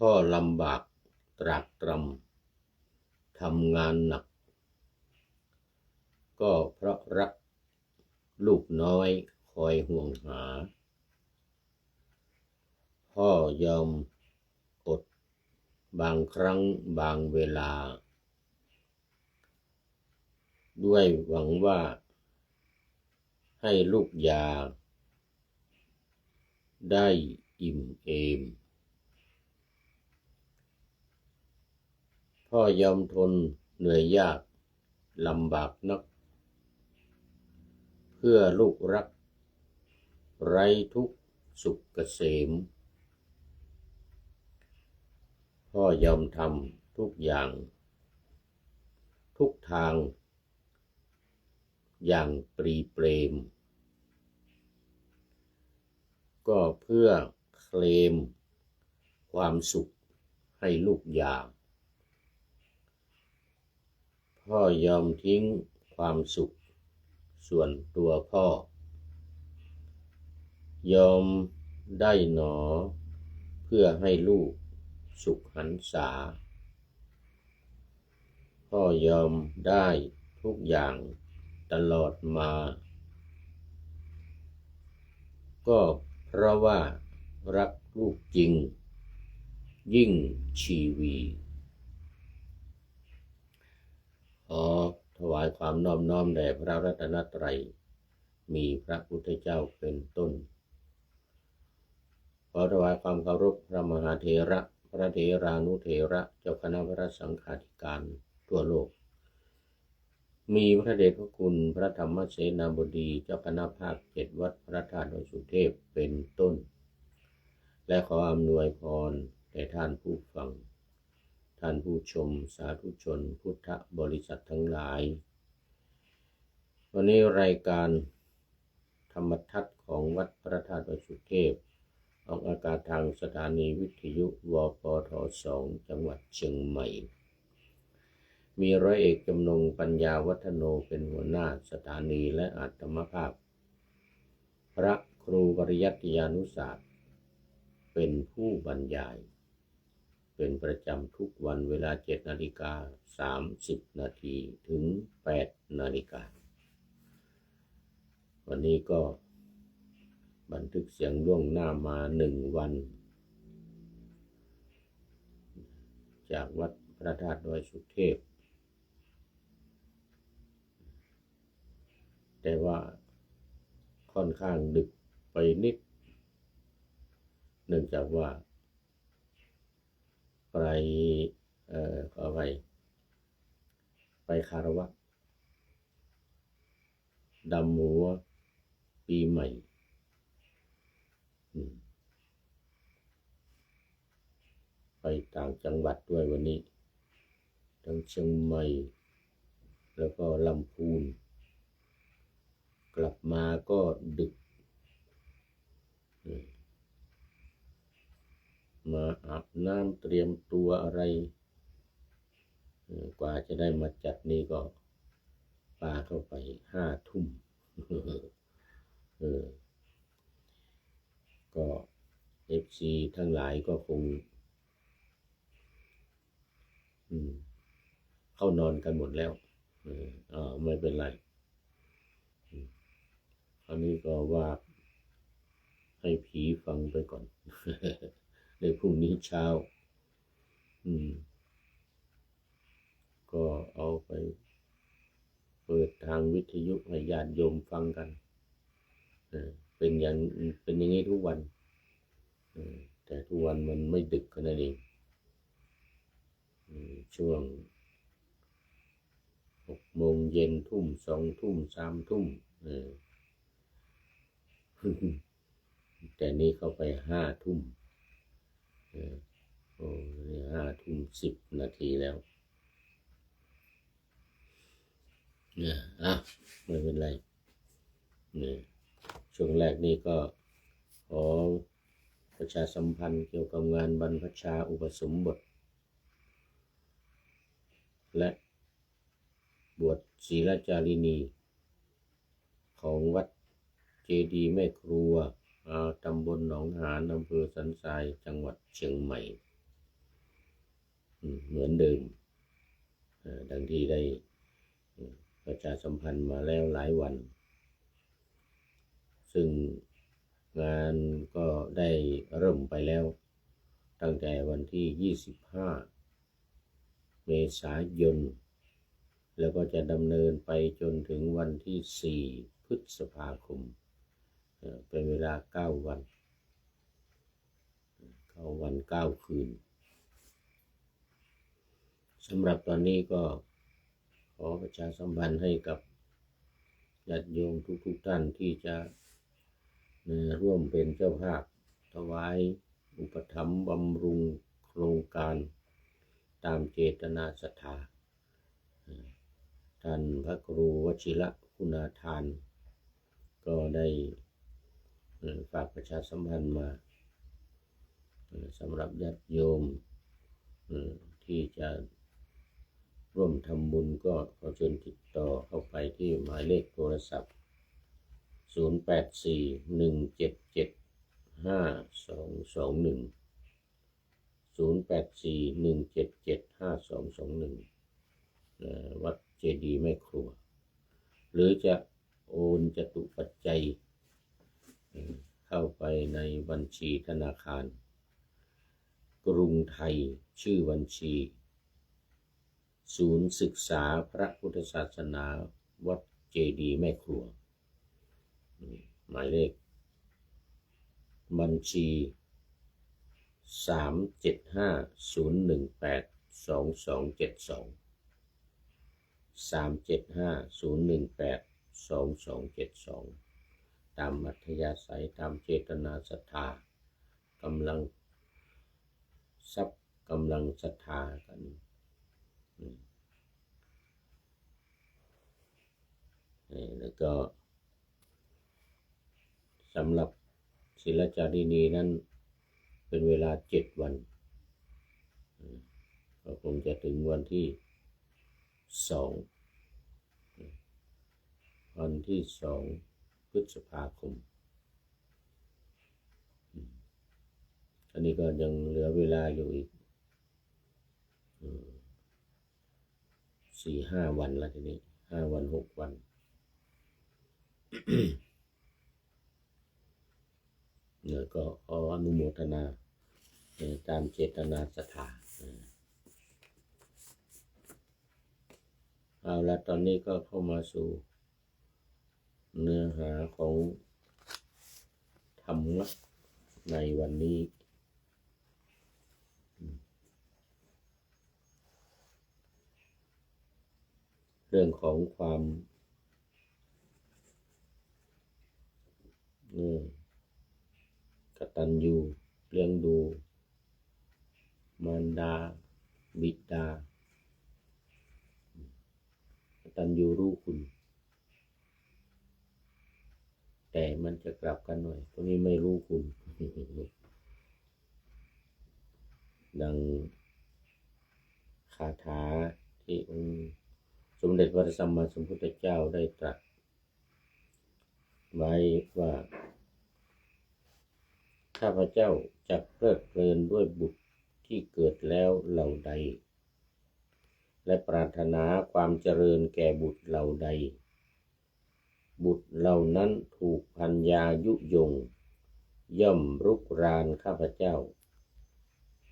พ่อลำบากตรากตรำทำงานหนักก็เพราะรักลูกน้อยคอยห่วงหาพ่อยอมอดบางครั้งบางเวลาด้วยหวังว่าให้ลูกยาได้อิ่มเอมพ่อยอมทนเหนื่อยยากลำบากนักเพื่อลูกรักไร้ทุกข์สุขเกษมพ่อยอมทำทุกอย่างทุกทางอย่างปรีเปรมก็เพื่อเคลมความสุขให้ลูกยาพ่อยอมทิ้งความสุขส่วนตัวพ่อยอมได้หนอเพื่อให้ลูกสุขหันษาพ่อยอมได้ทุกอย่างตลอดมาก็เพราะว่ารักลูกจริงยิ่งชีวีขอถวายความนอบน้อมแด่พระรัตนตรัยมีพระพุทธเจ้าเป็นต้นขอถวายความเคารพพระมหาเถระพระเถรานุเถระเจ้าคณะพระสังฆาธิการทั่วโลกมีพระเดชพระคุณพระธรรมเสนาบดีเจ้าคณะภาค7วัดพระธาตุดอยสุเทพเป็นต้นและขออำนวยพรแด่ท่านผู้ฟังท่านผู้ชมสาธุชนพุทธบริษัททั้งหลายวันนี้รายการธรรมทัศน์ของวัดพระธาตุดอยสุเทพออกอากาศทางสถานีวิทยุวปท2จังหวัดเชียงใหม่มีร้อยเอกจำนงปัญญาวัฒโนเป็นหัวหน้าสถานีและอาตมภาพพระครูปริยัติยานุศาสตร์เป็นผู้บรรยายเป็นประจำทุกวันเวลา 7:30 นาทีถึง 8 นาฬิกาวันนี้ก็บันทึกเสียงล่วงหน้ามา1 วันจากวัดพระธาตุดอยสุเทพแต่ว่าค่อนข้างดึกไปนิดเนื่องจากว่าขอไปคารวะดำหัวปีใหม่ไปต่างจังหวัดด้วยวันนี้ทั้งเชียงใหม่แล้วก็ลำพูนกลับมาก็ดึกมาอาบน้ำเตรียมตัวอะไรกว่าจะได้มาจัดนี่ก็ปาเข้าไป5 ทุ่มก็ FC ทั้งหลายก็คงเข้านอนกันหมดแล้วไม่เป็นไรอันนี้ก็ว่าให้ผีฟังไปก่อนในพรุ่งนี้เช้าก็เอาไปเปิดทางวิทยุให้ญาติโยมฟังกันเป็นอย่างนี้ทุกวันแต่ทุกวันมันไม่ดึกขนาดนี้ช่วง6 โมงเย็นทุ่ม2 ทุ่ม3 ทุ่มแต่นี้เข้าไป5 ทุ่ม5 ทุ่ม 10 นาทีแล้วไม่เป็นไรช่วงแรกนี่ก็ขอประชาสัมพันธ์เกี่ยวกับงานบรรพชาอุปสมบทและบวชศีลจารินีของวัดเจดีย์แม่ครัวตำบลหนองหานอำเภอสันทรายจังหวัดเชียงใหม่ เหมือนเดิมดังที่ได้ประชาสัมพันธ์มาแล้วหลายวันซึ่งงานก็ได้เริ่มไปแล้วตั้งแต่วันที่25 เมษายนแล้วก็จะดำเนินไปจนถึงวันที่4 พฤษภาคมเป็นเวลา9 วัน9 คืนสำหรับตอนนี้ก็ขอประชาสัมพันธ์ให้กับญาติโยมทุกท่านที่จะร่วมเป็นเจ้าภาพถวายอุปถัมภ์บำรุงโครงการตามเจตนาศรัทธาท่านพระครูวชิระคุณาทานก็ได้ฝากประชาสัมพันธ์มาสำหรับญาติโยมที่จะร่วมทำบุญก็ขอเชิญติดต่อเข้าไปที่หมายเลขโทรศัพท์0841775221 0841775221วัดเจดีย์แม่ครัวหรือจะโอนจตุปัจจัยเข้าไปในบัญชีธนาคารกรุงไทยชื่อบัญชีศูนย์ศึกษาพระพุทธศาสนาวัดเจดีย์แม่ครัวหมายเลขบัญชี3750182272 3750182272ตามอัธยาศัยตามเจตนาศรัทธากำลังทรัพย์กำลังศรัทธากันแล้วก็สำหรับศิลจารินีนั้นเป็นเวลา7 วันก็คงจะถึงวันที่2 พฤษภาคมอันนี้ก็ยังเหลือเวลาอยู่อีก4-5 วันแล้วทีนี้5 วัน 6 วันแล้วก็ขออนุโมทนาตามเจตนาศรัทธาเอาละตอนนี้ก็เข้ามาสู่เนื้อหาของธรรมะในวันนี้เรื่องของความกตัญญูเลี้ยงดูมารดาบิดากตัญญูรู้คุณแต่มันจะกลับกันหน่อยตรงนี้ไม่รู้คุณดังคาถาที่องค์สมเด็จพระสัมมาสัมพุทธเจ้าได้ตรัสไว้ว่าข้าพเจ้าจักเพลิดเพลินด้วยบุตรที่เกิดแล้วเหล่าใดและปรารถนาความเจริญแก่บุตรเหล่าใดบุตรเหล่านั้นถูกพัญญายุยงย่อมรุกรานข้าพเจ้า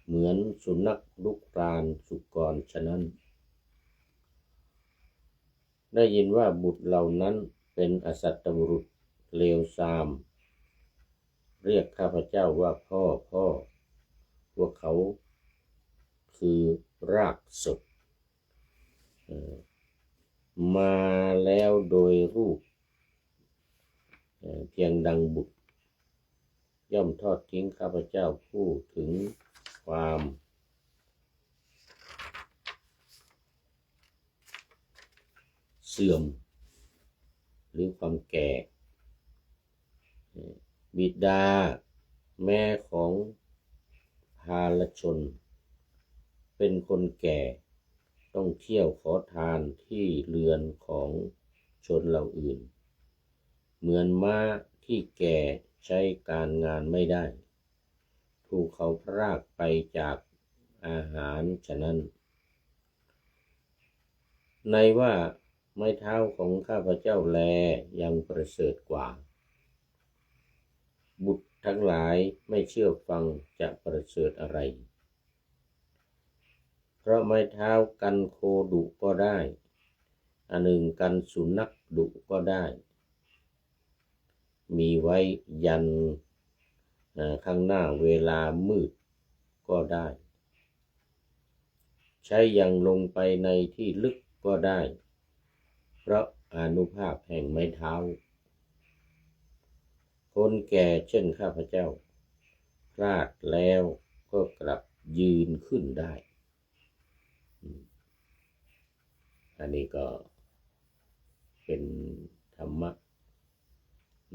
เหมือนสุนัขรุกรานสุกรฉะนั้นได้ยินว่าบุตรเหล่านั้นเป็นอสัตตบุรุษเลวทรามเรียกข้าพเจ้าว่าพ่อพวกเขาคือรากศพมาแล้วโดยรูปเพียงดังบุตรย่อมทอดทิ้งข้าพเจ้าผู้ถึงความเสื่อมหรือความแก่บิดาแม่ของภาลชนเป็นคนแก่ต้องเที่ยวขอทานที่เรือนของชนเหล่าอื่นเหมือนม้าที่แก่ใช้การงานไม่ได้ถูกเขาพรากไปจากอ อาหารฉะนั้นในว่าไม้เท้าของข้าพเจ้าแลยังประเสริฐกว่าบุตรทั้งหลายไม่เชื่อฟังจะประเสริฐอะไรเพราะไม้เท้ากันโคดุก็ได้อันหนึ่งกันสุนัขดุก็ได้มีไว้ยันข้างหน้าเวลามืดก็ได้ใช้ยังลงไปในที่ลึกก็ได้เพราะอานุภาพแห่งไม้เท้าคนแก่เช่นข้าพเจ้าพลาดแล้วก็กลับยืนขึ้นได้อันนี้ก็เป็นธรรมะ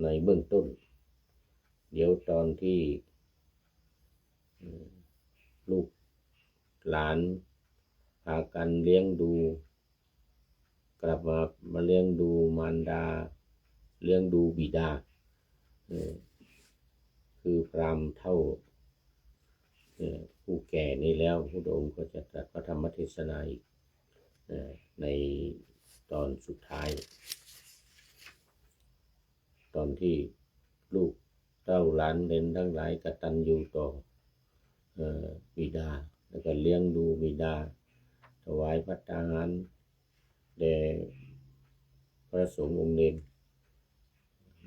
ในเบื้องต้นเดี๋ยวตอนที่ลูกหลานพากันเลี้ยงดูกลับมาเลี้ยงดูมารดาเลี้ยงดูบิดาคือพราหมณ์เท่าผู้แก่นี้แล้วพระองค์ก็จะตรัสพระธรรมเทศนาอีกในตอนสุดท้ายตอนที่ลูกเต้าหลานเล่นทั้งหลายกตัญญูต่อบิดาแล้วก็เลี้ยงดูบิดาถวายภัตตาหารแด่พระสงฆ์องค์เนร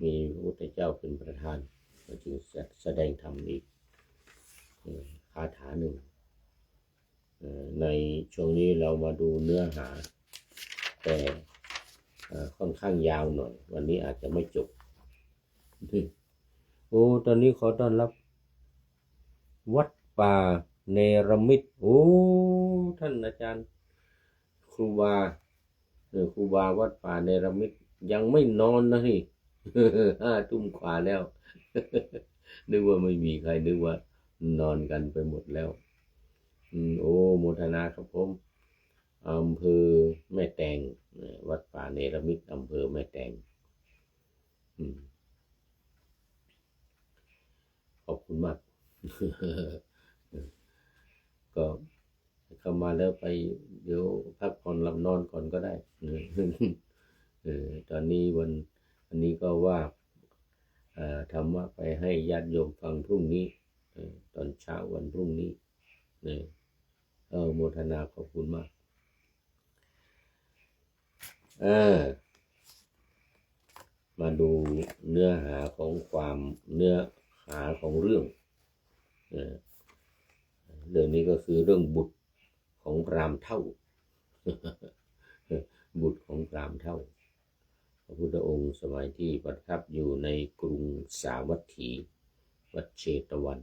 มีพระพุทธเจ้าเป็นประธานก็จึงแสดงธรรมอีกคาถาหนึ่งในช่วงนี้เรามาดูเนื้อหาแต่ค่อนข้างยาวหน่อยวันนี้อาจจะไม่จบโอ้ตอนนี้ขอต้อนรับวัดป่าเนรมิตโอ้ท่านอาจารย์ครูบาวัดป่าเนรมิตยังไม่นอนนะนี่5 ทุ่มกว่าแล้ว นึกว่าไม่มีใครนึกว่านอนกันไปหมดแล้วโอ้โมทนาครับผมอำเภอแม่แตงวัดป่าเนรมิตอำเภอแม่แตงขอบคุณมาก ก็เข้ามาแล้วไปเดี๋ยวพักผ่อนหลับนอนก่อนก็ได้ ตอนนี้วันนี้ก็ว่าธรรมะไปให้ญาติโยมฟังพรุ่งนี้ตอนเช้าวันพรุ่งนี้โมทนาขอบคุณมากมาดูเนื้อหาของเนื้อหาของเรื่องนี้ก็คือเรื่องบุตรของพราหมณ์เฒ่า บุตรของพราหมณ์เฒ่าพระพุทธองค์สมัยที่ประทับอยู่ในกรุงสาวัตถีวัดเชตวัน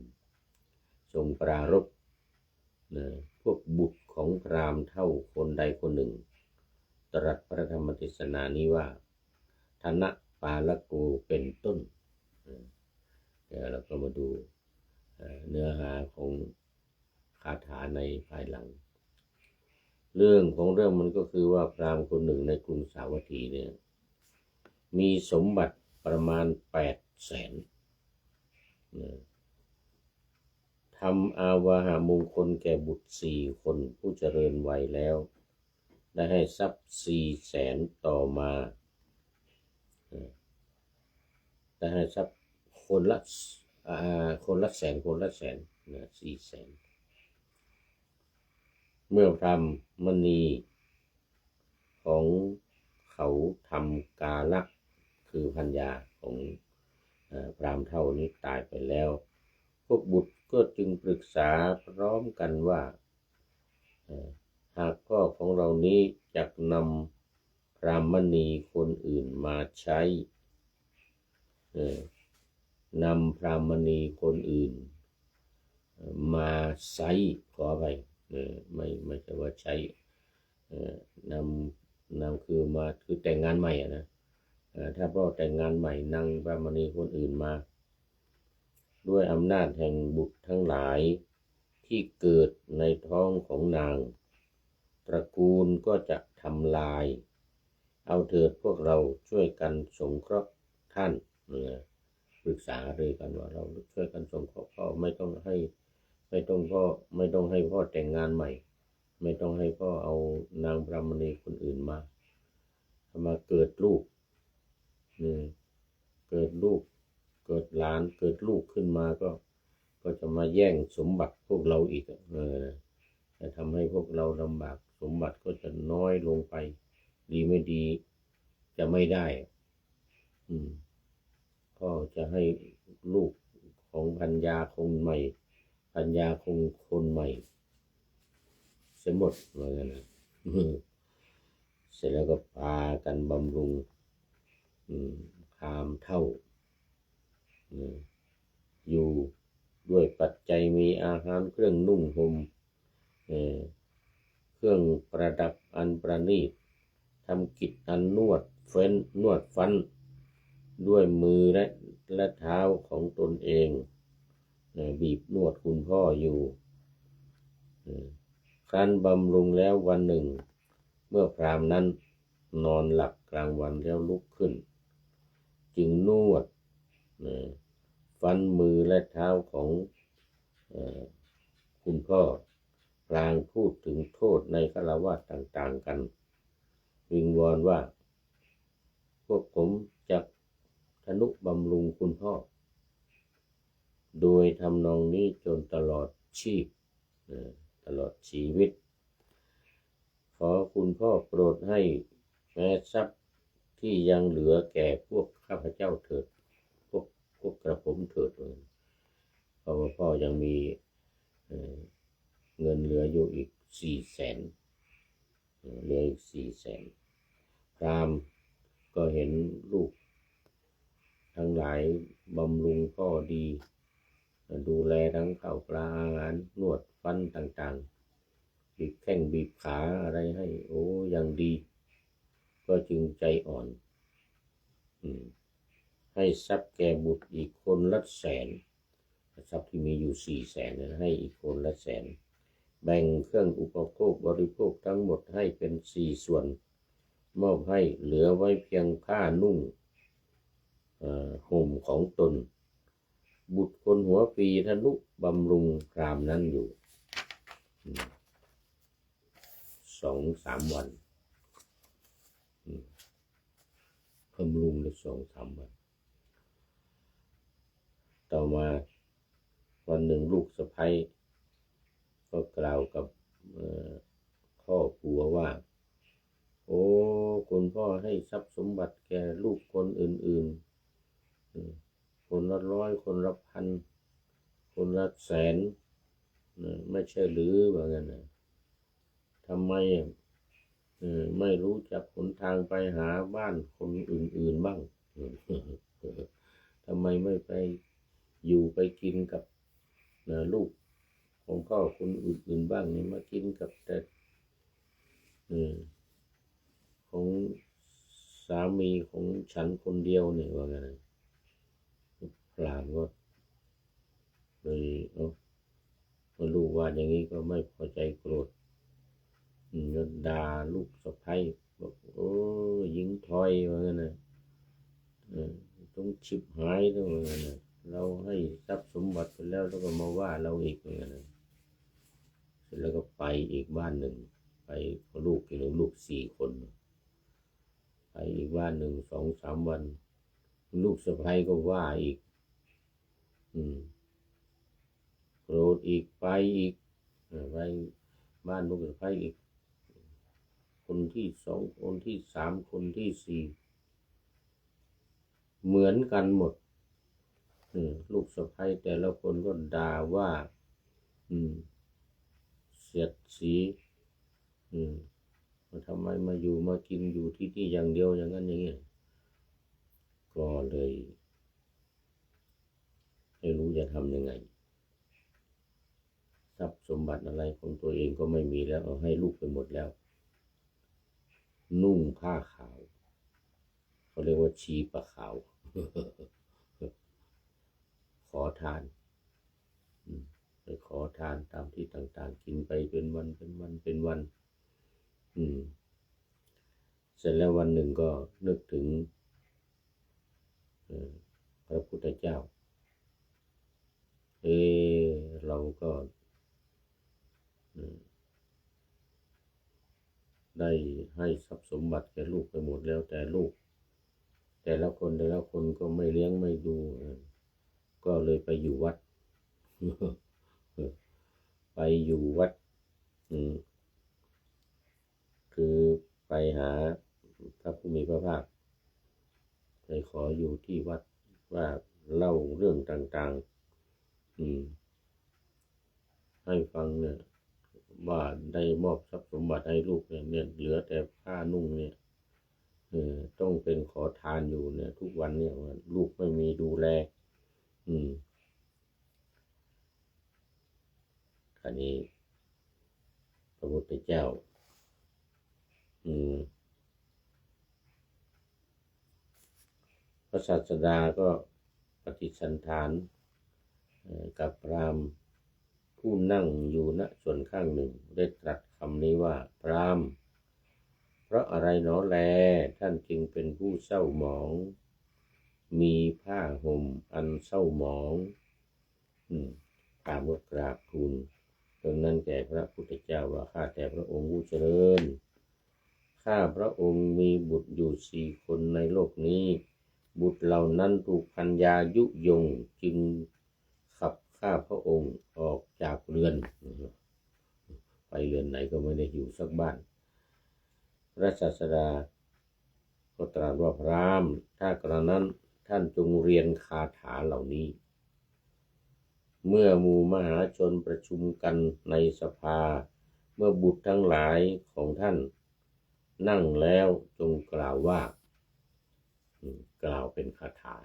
ทรงปรารภพวกบุตรของพราหมณ์เฒ่าคนใดคนหนึ่งตรัสพระธรรมเทศนานี้ว่าธนะปาลโกเป็นต้นเดี๋ยวเราก็มาดูเนื้อหาของคาถาในภายหลังเรื่องของเรื่องมันก็คือว่าพราหมณ์คนหนึ่งในกรุงสาวัตถีเนี่ยมีสมบัติประมาณ800,000ทำอาวาหามงคลแก่บุตร4 คนผู้เจริญวัยแล้วได้ให้ทรัพย์400,000ต่อมาได้ให้ทรัพย์คนละแสน400,000เมื่อพราหมณ์มณีของเขาทำกาลักคือภรรยาของพราหมณ์เฒ่านี้ตายไปแล้วพวกบุตรก็จึงปรึกษาพร้อมกันว่าหากพ่อของเรานี้จะนำพราหมณีคนอื่นมาใช้นำพราหมณีคนอื่นมาใช้ขอไปไม่ใช่ว่าใช้นำคือแต่งงานใหม่นะถ้าพ่อแต่งงานใหม่นำพราหมณีคนอื่นมาด้วยอำนาจแห่งบุตรทั้งหลายที่เกิดในท้องของนางตระกูลก็จะทำลายเอาเถิดพวกเราช่วยกันสงเคราะห์ท่านปรึกษาเลยกันว่าเราช่วยกันสงเคราะห์พ่อไม่ต้องให้ ไม่ต้องให้พ่อแต่งงานใหม่ไม่ต้องให้พ่อเอานางพรหมณีคนอื่นมาเกิดลูกเกิดลูกเกิดหลานเกิดลูกขึ้นมาก็จะมาแย่งสมบัติพวกเราอีกจะทำให้พวกเราลำบากสมบัติก็จะน้อยลงไปดีไม่ดีจะไม่ได้พ่อจะให้ลูกของพัญญาคงใหม่พัญญาคงคนใหม่เสียหมดเหมือนกันนะเสร็จแล้วก็พากันบำรุงพราหมณ์เฒ่าอยู่ด้วยปัจจัยมีอาหารเครื่องนุ่งห่มเครื่องประดับอันประณีตทำกิจอันนวดฟันด้วยมือและเท้าของตนเองบีบนวดคุณพ่ออยู่ครั้นบำรุงแล้ววันหนึ่งเมื่อพราหมณ์นั้นนอนหลับกลางวันแล้วลุกขึ้นจึงนวดฟันมือและเท้าของคุณพ่อพลางพูดถึงโทษในฆราวาสต่างๆกันวิงวอนว่าพวกผมจะทนุบำรุงคุณพ่อโดยทำนองนี้จนตลอดชีพตลอดชีวิตขอคุณพ่อโปรดให้แม้ทรัพย์ที่ยังเหลือแก่พวกข้าพเจ้าเถิดพวกกระผมเถิดเพราะว่าพ่อยังมีเงินเหลืออยู่อีก400,000เหลืออีก400,000พราหมณ์ก็เห็นลูกทั้งหลายบำรุงพ่อดีดูแลทั้งข้าวปลาอาหารนวดฟันต่างๆบีบแข้งบีบขาอะไรให้อย่างดีก็จึงใจอ่อนให้ทรัพย์แก่บุตรอีกคนละ100,000ทรัพย์ที่มีอยู่400,000ให้อีกคนละ100,000แบ่งเครื่องอุปโภคบริโภคทั้งหมดให้เป็น4 ส่วนมอบให้เหลือไว้เพียงผ้านุ่งห่มของตนบุตรคนหัวปีทนุบำรุงพราหมณ์นั้นอยู่2-3 วันบำรุงได้2-3 วันต่อมาวันหนึ่งลูกสะใภ้ก็กล่าวกับพ่อผัวว่าคุณพ่อให้ทรัพย์สมบัติแก่ลูกคนอื่นๆคนละ100คนละ1,000คนละ100,000ไม่ใช่หรือว่างั้นนะทำไมไม่รู้จักหนทางไปหาบ้านคนอื่นๆบ้างทำไมไม่ไปอยู่ไปกินกับลูกของพ่อคนอื่นๆบ้างนี่มากินกับแต่ของสามีของฉันคนเดียวเนี่ยว่าไงพราหมณ์ก็เลยมาลูกว่าอย่างนี้ก็ไม่พอใจโกรธแล้วด่าลูกสะใภ้บอกหญิงถอยว่าไงนะต้องชิบหายด้วยว่าไงนะเราให้ทรัพย์สมบัติไปแล้วก็มาว่าเราอีกว่าไงนะเสร็จแล้วก็ไปอีกบ้านหนึ่งไปกับลูก4 คนไปอีกบ้านหนึ่ง2-3 วันลูกสะใภ้ก็ว่าอีกโกรธอีกไปอีกไปบ้านลูกสะใภ้อีกคนที่2คนที่3คนที่4เหมือนกันหมดลูกสะใภ้แต่ละคนก็ด่าว่าเสียดสีทำไมมาอยู่มากินอยู่ที่นี่อย่างเดียวอย่างนั้นอย่างนี้ก็เลยไม่รู้จะทำยังไงทรัพย์สมบัติอะไรของตัวเองก็ไม่มีแล้วเอาให้ลูกไปหมดแล้วนุ่งผ้าขาวเขาเรียกว่าชีปะขาว ขอทานไปขอทานตามที่ต่างๆกินไปเป็นวันเสร็จแล้ววันหนึ่งก็นึกถึงพระพุทธเจ้าเราก็ ได้ให้ทรัพย์สมบัติแก่ลูกไปหมดแล้วแต่ลูกแต่ละคนก็ไม่เลี้ยงไม่ดูก็เลยไปอยู่วัด ไปอยู่วัดคือไปหาพระผู้มีพระภาคไปขออยู่ที่วัดว่าเล่าเรื่องต่างๆให้ฟังเนี่ยว่าได้มอบทรัพย์สมบัติให้ลูกเนี่ยเหลือแต่ผ้านุ่งเนี่ยต้องเป็นขอทานอยู่เนี่ยทุกวันเนี่ยลูกไม่มีดูแลอันนี้พระพุทธเจ้าพระศาสดาก็ปฏิสันถานกับพราหมณ์ผู้นั่งอยู่ณส่วนข้างหนึ่งได้ตรัสคำนี้ว่าพราหมณ์เพราะอะไรหนอแลท่านจึงเป็นผู้เศร้าหมองมีผ้าห่มอันเศร้าหมองพราหมณ์ก็กราบทูลตรงนั้นแก่พระพุทธเจ้าว่าข้าแต่พระองค์ผู้เจริญข้าพระองค์มีบุตรอยู่4 คนในโลกนี้บุตรเหล่านั้นถูกพัญญายุยงจึงขับข้าพระองค์ออกจากเรือนไปเรือนไหนก็ไม่ได้อยู่สักบ้านพระศาสดาก็ตรัสว่าพราหมณ์ถ้ากระนั้นท่านจงเรียนคาถาเหล่านี้เมื่อหมู่มหาชนประชุมกันในสภาเมื่อบุตรทั้งหลายของท่านนั่งแล้วจงกล่าวว่ากล่าวเป็นคาถา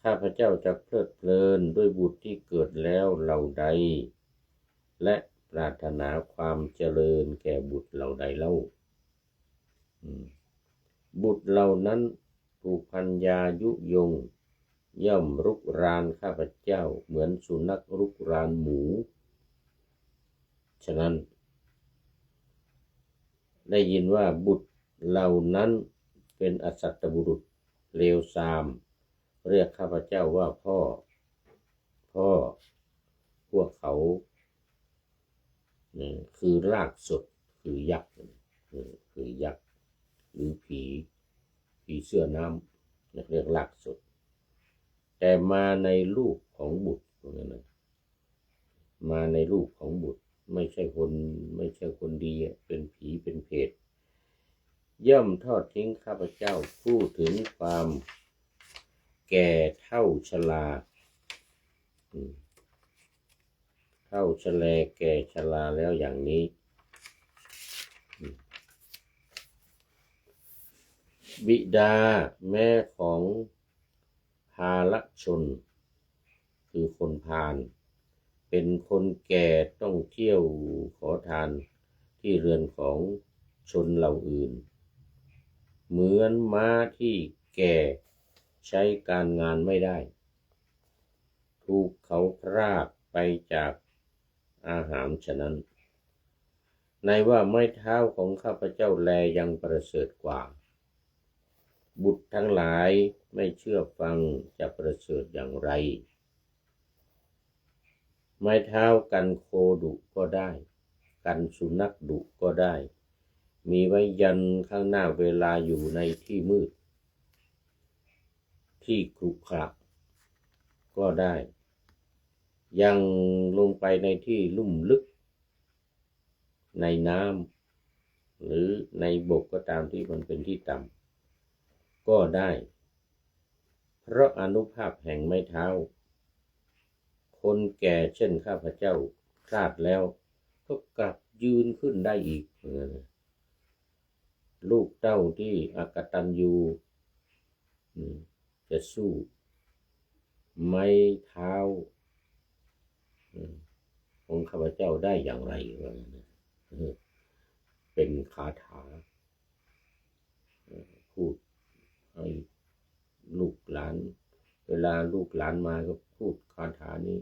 ข้าพเจ้าจะเพลิดเพลินด้วยบุตรที่เกิดแล้วเหล่าใดและปรารถนาความเจริญแก่บุตรเหล่าใดเล่าบุตรเหล่านั้นถูกพัญญายุยงย่อมรุกรานข้าพเจ้าเหมือนสุนัขรุกรานหมูฉะนั้นได้ยินว่าบุตรเหล่านั้นเป็นอสัตตบุรุษเลวทรามเรียกข้าพเจ้าว่าพ่อพวกเขาคือรากสดคือยักษ์คือยักษ์หรือผีเสื้อน้ำเรียกรากสดแต่มาในรูปของบุตรมาในรูปของบุตรไม่ใช่คนดีเป็นผีเป็นเพศย่อมทอดทิ้งข้าพเจ้าพูดถึงความแก่เท่าชราเท่าชแลแก่ชราแล้วอย่างนี้บิดาแม่ของภาลชนคือคนพาลเป็นคนแก่ต้องเที่ยวขอทานที่เรือนของชนเหล่าอื่นเหมือนม้าที่แก่ใช้การงานไม่ได้ถูกเขาพรากไปจากอาหารฉะนั้นในว่าไม้เท้าของข้าพเจ้าแลยังประเสริฐกว่าบุตรทั้งหลายไม่เชื่อฟังจะประเสริฐอย่างไรไม้เท้ากันโคดุก็ได้กันสุนัขดุก็ได้มีไว้ยันข้างหน้าเวลาอยู่ในที่มืดที่ขรุขระก็ได้ยังลงไปในที่ลุ่มลึกในน้ำหรือในบกก็ตามที่มันเป็นที่ต่ำก็ได้เพราะอานุภาพแห่งไม้เท้าคนแก่เช่นข้าพเจ้าคลาดแล้วก็กลับยืนขึ้นได้อีกลูกเต้าที่อกตัญญูจะสู้ไม้เท้าของข้าพเจ้าได้อย่างไรเป็นคาถาพูดให้ลูกหลานเวลาลูกหลานมาก็พูดคาถานี้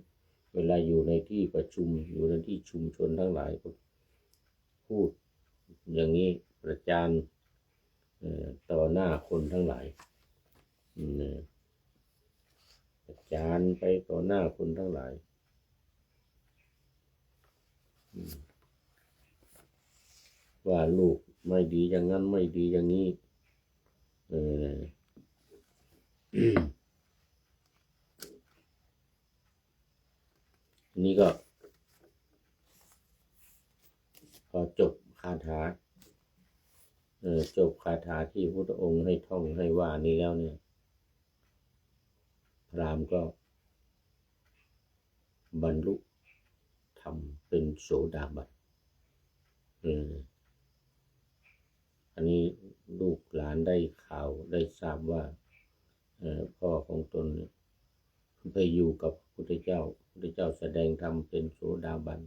เวลาอยู่ในที่ประชุมอยู่ในที่ชุมชนทั้งหลายก็พูดอย่างนี้ประจานต่อหน้าคนทั้งหลายประจานไปต่อหน้าคนทั้งหลาย ว่าลูกไม่ดีอย่างนั้นไม่ดีอย่างนี้นี่ก็พอจบคาถาจบคาถาที่พระองค์ให้ท่องให้ว่านี้แล้วเนี่ยพราหมณ์ก็บรรลุธรรมเป็นโสดาบันอันนี้ลูกหลานได้ข่าวได้ทราบว่าพ่อของตนไปอยู่กับพระพุทธเจ้าแสดงธรรมเป็นโสดาบัน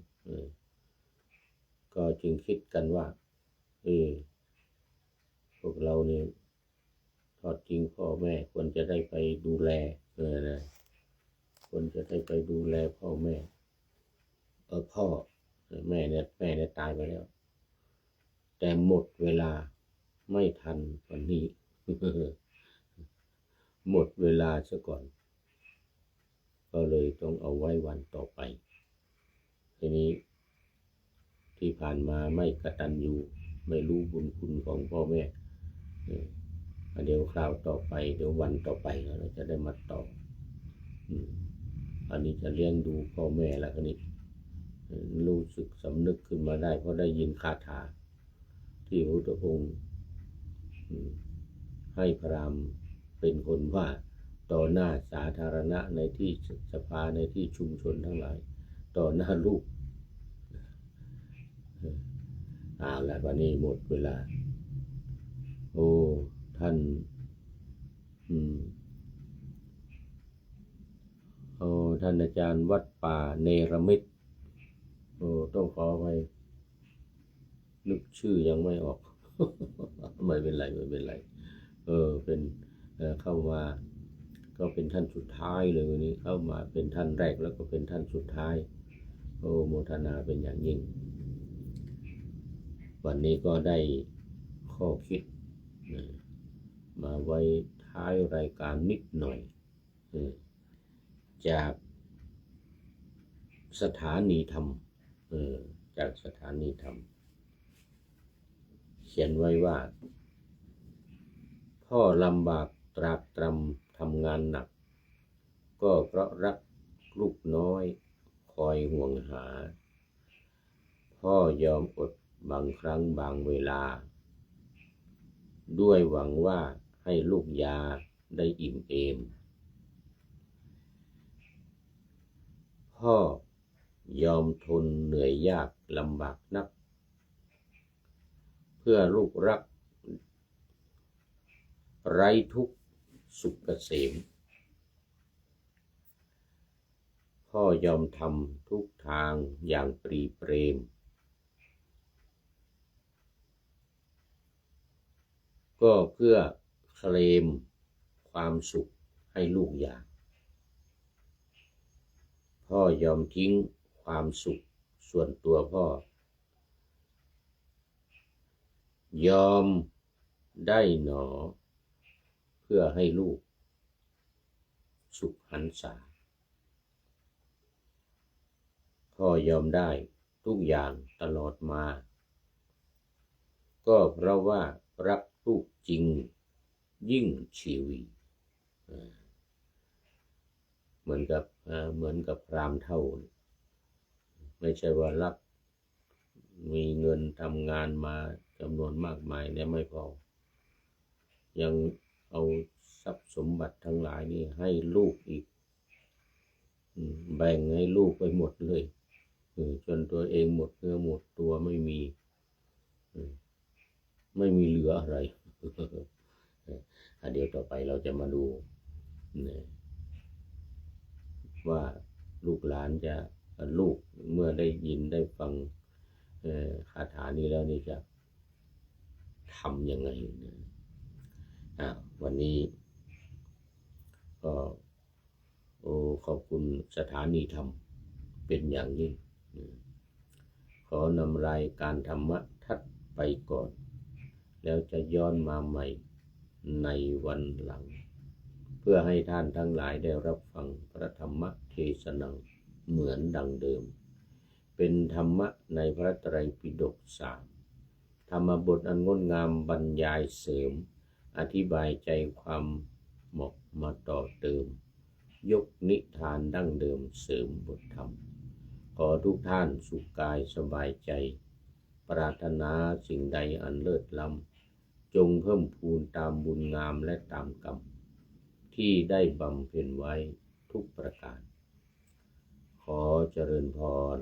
ก็จึงคิดกันว่าพวกเราเนี่ยทอดทิ้งพ่อแม่ควรจะได้ไปดูแลควรจะได้ไปดูแลพ่อแม่พ่อแม่เนี่ยตายไปแล้วแต่หมดเวลาไม่ทันวันนี้ หมดเวลาซะก่อนก็เลยต้องเอาไว้วันต่อไปทีนี้ที่ผ่านมาไม่กตัญญูไม่รู้บุญคุณของพ่อแม่เดี๋ยวคราวต่อไปเดี๋ยววันต่อไปเราจะได้มาต่ออันนี้จะเลี้ยงดูพ่อแม่แล้วก็นี่รู้สึกสำนึกขึ้นมาได้เพราะได้ยินคาถาที่พระพุทธองค์ให้พราหมณ์เป็นคนว่าต่อหน้าสาธารณะในที่สภาในที่ชุมชนทั้งหลายต่อหน้าลูกแล้ววันนี้หมดเวลาท่านท่านอาจารย์วัดป่าเนรมิตต้องขอไปนึกชื่อยังไม่ออก ไม่เป็นไรเป็นเข้ามาก็เป็นท่านสุดท้ายเลยวันนี้เข้ามาเป็นท่านแรกแล้วก็เป็นท่านสุดท้ายโมทนาเป็นอย่างยิ่งวันนี้ก็ได้ข้อคิดมาไว้ท้ายรายการนิดหน่อยจากสถานีธรรมจากสถานีธรรมเขียนไว้ว่าพ่อลำบากตรากตรำทำงานหนักก็เพราะรักลูกน้อยคอยห่วงหาพ่อยอมอดบางครั้งบางเวลาด้วยหวังว่าให้ลูกยาได้อิ่มเอมพ่อยอมทนเหนื่อยยากลำบากนักเพื่อลูกรักไร้ทุกข์สุขเกษมพ่อยอมทำทุกทางอย่างปรีเปรมก็เพื่อเคลมความสุขให้ลูกอยากพ่อยอมทิ้งความสุขส่วนตัวพ่อยอมได้หนอเพื่อให้ลูกสุขหันษาพ่อยอมได้ทุกอย่างตลอดมาก็เพราะว่ารักลูกจริงยิ่งชีวิตเหมือนกับพราหมณ์เท่าไม่ใช่ว่ารักมีเงินทำงานมาจำนวนมากมายแล้วไม่พอยังเอาทรัพย์สมบัติทั้งหลายนี่ให้ลูกอีกแบ่งให้ลูกไปหมดเลยจนตัวเองหมดเนื้อหมดตัวไม่มีเหลืออะไรเดี๋ยวต่อไปเราจะมาดูว่าลูกหลานจะลูกเมื่อได้ยินได้ฟังคาถานี้แล้วนี่จะทำยังไงวันนี้ก็ขอบคุณสถานีธรรมเป็นอย่างยิ่งขอนำรายการธรรมะทัดไปก่อนแล้วจะย้อนมาใหม่ในวันหลังเพื่อให้ท่านทั้งหลายได้รับฟังพระธรรมเทศนาเหมือนดังเดิม เป็นธรรมะในพระไตรปิฎก3ธรรมบทอันงดงามบรรยายเสริมอธิบายใจความเหมาะมาต่อเติมยกนิทานดั้งเดิมเสริมบทธรรมขอทุกท่านสุขกายสบายใจปรารถนาสิ่งใดอันเลิศล้ำจงเพิ่มพูนตามบุญงามและตามกรรมที่ได้บำเพ็ญไว้ทุกประการขอเจริญพร